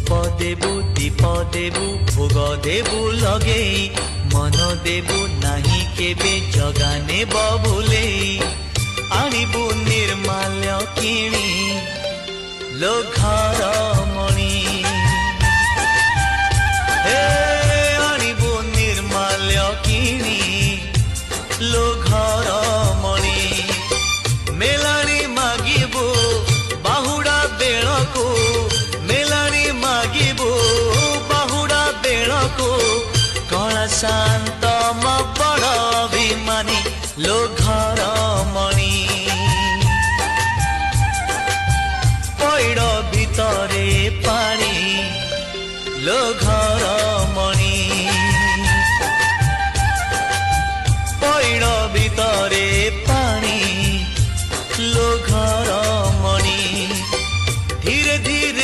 धूप देबु दीप देबु भोग देबु लगे मन देबु नाही केबे जगाने बबुले आनिबु निर्माल्य किणी लो घर मणि हे आनिबु निर्माल्य किणी लो घर मणि मेलानी मागिबु बाहुड़ा बेलको मेलानी मागिबु बाहुड़ा बेलको कला शांत म बड़ अभिमानी लो